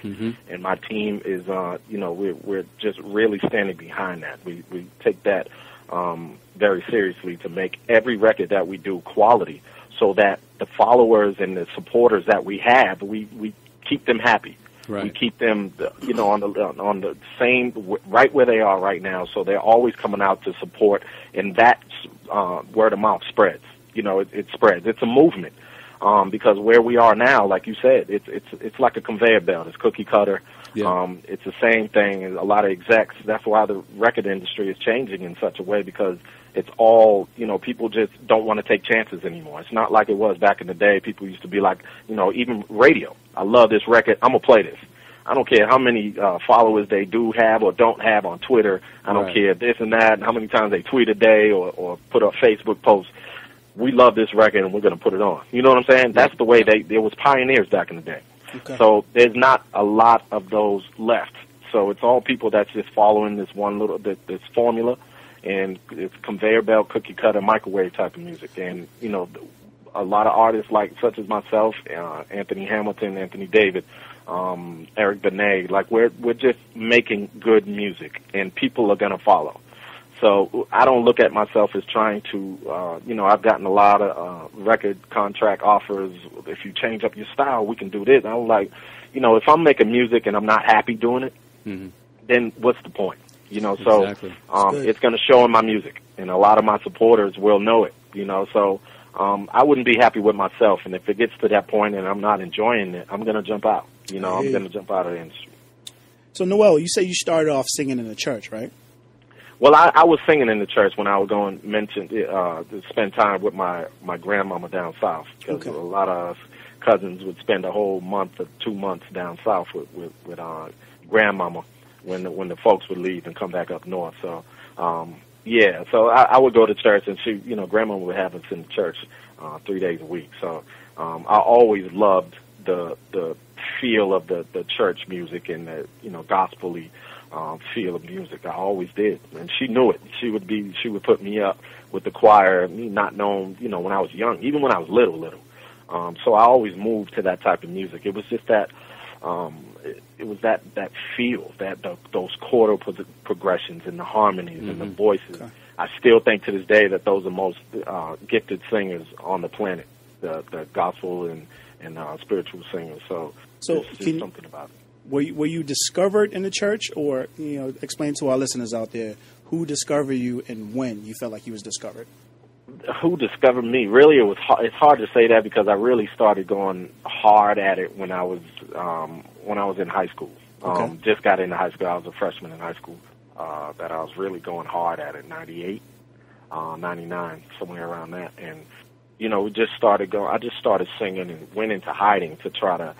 And my team is, we're just really standing behind that. We take that very seriously to make every record that we do quality, so that the followers and the supporters that we have, we keep them happy. Right. We keep them, on the same, right where they are right now. So they're always coming out to support, and that word of mouth spreads. It spreads. It's a movement, because where we are now, like you said, it's like a conveyor belt. It's cookie cutter. Yeah. It's the same thing. And a lot of execs. That's why the record industry is changing in such a way, because it's all, people just don't want to take chances anymore. It's not like it was back in the day. People used to be like, even radio. I love this record. I'm going to play this. I don't care how many followers they do have or don't have on Twitter. I don't care this and that, and how many times they tweet a day or put a Facebook post. We love this record, and we're going to put it on. You know what I'm saying? That's the way there was pioneers back in the day. Okay. So there's not a lot of those left. So it's all people that's just following this one this formula, and it's conveyor belt, cookie cutter, microwave type of music. And, a lot of artists such as myself, Anthony Hamilton, Anthony David, Eric Benet, we're just making good music, and people are going to follow. So I don't look at myself as trying to, I've gotten a lot of record contract offers. If you change up your style, we can do this. I'm like, if I'm making music and I'm not happy doing it, then what's the point? So Exactly. It's going to show in my music, and a lot of my supporters will know it, so I wouldn't be happy with myself. And if it gets to that point and I'm not enjoying it, I'm going to jump out. I'm going to jump out of the industry. So, Noel, you say you started off singing in the church, right? Well, I was singing in the church when I was going to spend time with my grandmama down south, because a lot of us cousins would spend a whole month or 2 months down south with grandmama when the folks would leave and come back up north. So so I would go to church, and she, grandmama would have us in the church 3 days a week. So I always loved the feel of the church music and the gospel-y feel of music. I always did, and she knew it. She would put me up with the choir, me not knowing, when I was young, even when I was little. So I always moved to that type of music. It was just that, it was that feel, those chordal progressions and the harmonies and the voices. Okay. I still think to this day that those are most gifted singers on the planet, the gospel and spiritual singers. So there's something about it. Were you discovered in the church, or explain to our listeners out there who discovered you and when you felt like you was discovered? Who discovered me? Really, it's hard to say that, because I really started going hard at it when I was in high school. Okay. Just got into high school. I was a freshman in high school. That I was really going hard at it. 98, 99, somewhere around that, and we just started going. I just started singing and went into hiding to try to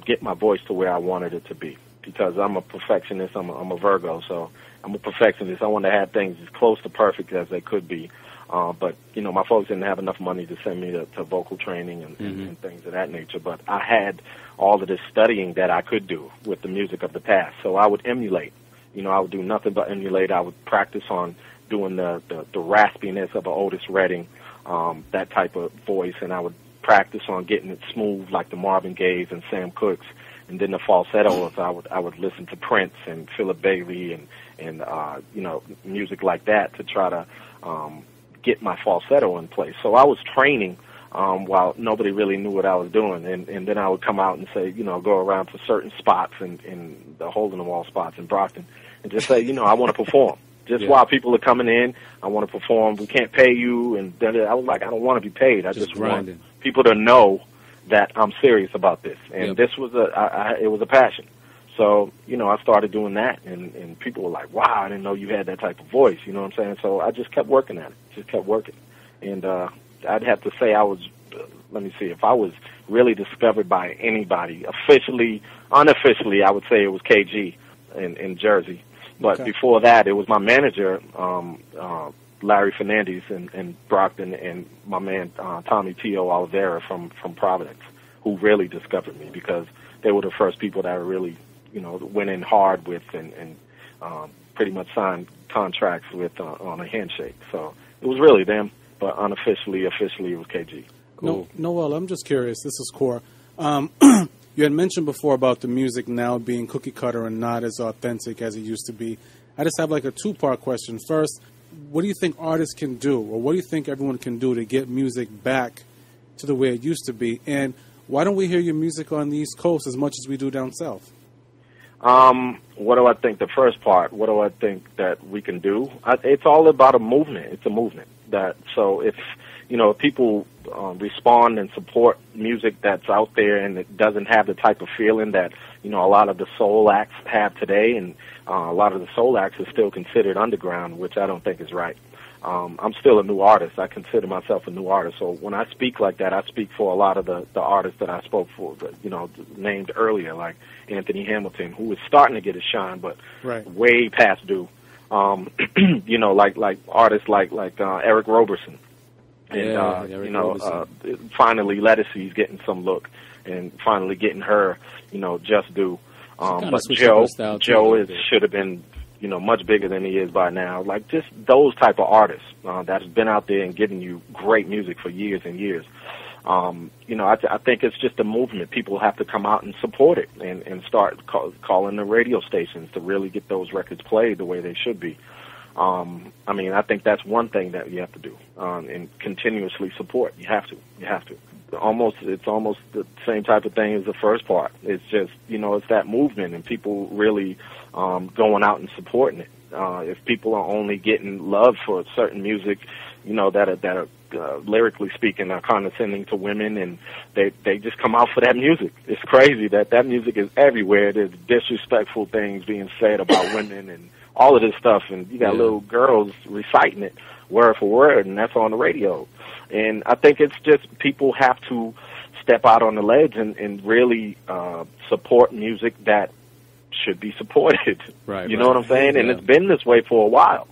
get my voice to where I wanted it to be, because I'm a perfectionist. I'm a Virgo, so I'm a perfectionist. I want to have things as close to perfect as they could be. But, my folks didn't have enough money to send me to vocal training and things of that nature. But I had all of this studying that I could do with the music of the past. So I would emulate. I would do nothing but emulate. I would practice on doing the raspiness of an Otis Redding, that type of voice, and I would practice on getting it smooth like the Marvin Gayes and Sam Cooke's. And then the falsettos, I would listen to Prince and Philip Bailey and music like that to try to get my falsetto in place. So I was training while nobody really knew what I was doing, and then I would come out and say, go around to certain spots in the hole-in-the-wall spots in Brockton and just say, I want to perform. Just while people are coming in, I want to perform. We can't pay you, and I was like, I don't want to be paid. I just want people to know that I'm serious about this, and this was it was a passion. So, I started doing that, and people were like, wow, I didn't know you had that type of voice, you know what I'm saying? So I just kept working at it, And I'd have to say let me see, if I was really discovered by anybody, officially, unofficially, I would say it was KG in Jersey. But before that, it was my manager, Larry Fernandez in Brockton, and my man, Tommy Tio Oliveira from Providence, who really discovered me, because they were the first people that I really went in hard with and pretty much signed contracts with on a handshake. So it was really them, but unofficially, officially, it was KG. Cool. Noel, I'm just curious. This is Core. You had mentioned before about the music now being cookie cutter and not as authentic as it used to be. I just have like a two-part question. First, what do you think artists can do, or what do you think everyone can do to get music back to the way it used to be? And why don't we hear your music on the East Coast as much as we do down south? What do I think? The first part, what do I think that we can do? It's all about a movement. It's a movement. So if people respond and support music that's out there and it doesn't have the type of feeling that a lot of the soul acts have today, and a lot of the soul acts are still considered underground, which I don't think is right. I'm still a new artist. I consider myself a new artist. So when I speak like that, I speak for a lot of the artists that I spoke for, named earlier, like Anthony Hamilton, who is starting to get his shine, but way past due. Like artists like Eric Roberson. And, finally Lettucey's getting some look, and finally getting her, just due. But Joe should have been, much bigger than he is by now. Like, just those type of artists that's been out there and giving you great music for years and years. I think it's just a movement. People have to come out and support it and start calling the radio stations to really get those records played the way they should be. I think that's one thing that you have to do, and continuously support. You have to. It's almost the same type of thing as the first part. It's just, it's that movement and people really going out and supporting it. If people are only getting love for certain music, that are lyrically speaking, are condescending to women, and they just come out for that music. It's crazy that music is everywhere. There's disrespectful things being said about women and all of this stuff, and you got little girls reciting it word for word, and that's on the radio. And I think it's just people have to step out on the ledge and really support music that should be supported. Right, you know what I'm saying? Yeah. And it's been this way for a while.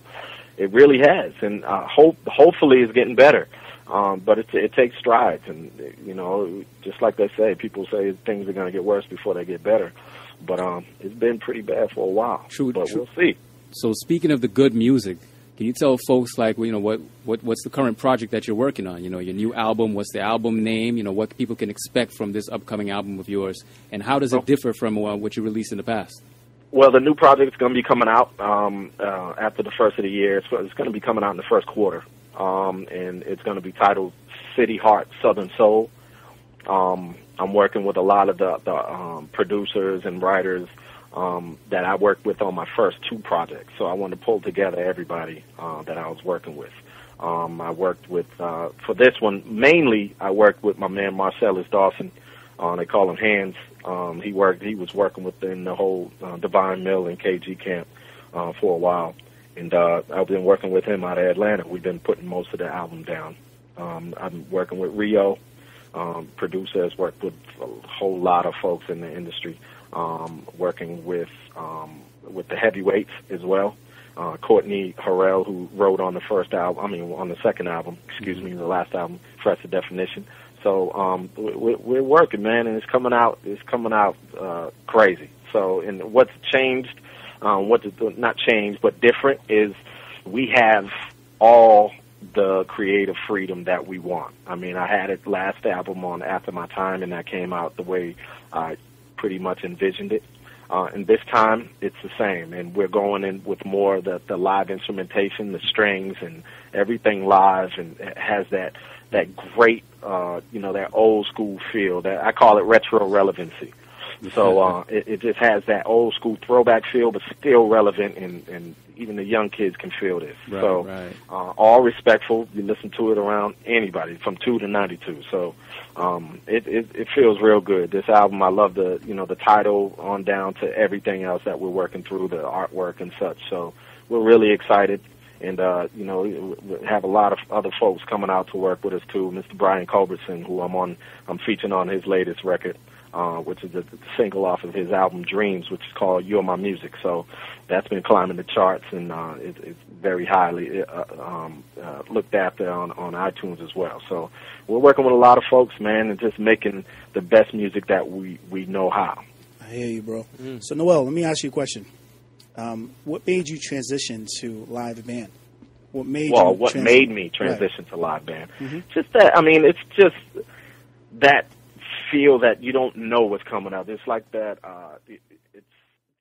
It really has, and hopefully it's getting better. But it takes strides, and just like they say, people say things are going to get worse before they get better. But it's been pretty bad for a while. True, but we'll see. So speaking of the good music, can you tell folks what's the current project that you're working on? Your new album. What's the album name? What people can expect from this upcoming album of yours, and how does it differ from what you released in the past? Well, the new project is going to be coming out after the first of the year. It's going to be coming out in the first quarter, and it's going to be titled City Heart Southern Soul. I'm working with a lot of the producers and writers that I worked with on my first two projects. So I wanted to pull together everybody that I was working with. I worked with, for this one, mainly I worked with my man Marcellus Dawson. They call him Hands. He was working within the whole Divine Mill and KG camp for a while. And I've been working with him out of Atlanta. We've been putting most of the album down. I'm working with Rio. Producer has worked with a whole lot of folks in the industry. Working with the heavyweights as well. Courtney Harrell, who wrote on the second album, the last album, Fresh the Definition. So we're working, man, and it's coming out crazy. So, and what's changed, not changed, but different is we have all the creative freedom that we want. I had it last album on After My Time, and that came out the way I pretty much envisioned it. And this time, it's the same, and we're going in with more of the live instrumentation, the strings, and everything live, and it has that great, that old school feel. That I call it retro relevancy. So it just has that old school throwback feel, but still relevant, and even the young kids can feel this. All respectful. You listen to it around anybody from 2 to 92. So it feels real good. This album, I love the title on down to everything else that we're working through, the artwork and such. So we're really excited. And, we have a lot of other folks coming out to work with us, too. Mr. Brian Culbertson, who I'm featuring on his latest record, which is the single off of his album Dreams, which is called You're My Music. So that's been climbing the charts, and it's very highly looked after on iTunes as well. So we're working with a lot of folks, man, and just making the best music that we know how. I hear you, bro. So, Noel, let me ask you a question. What made you transition to live band? What made me transition to live band? Mm-hmm. Just that, it's just that feel that you don't know what's coming up. It's like that. It's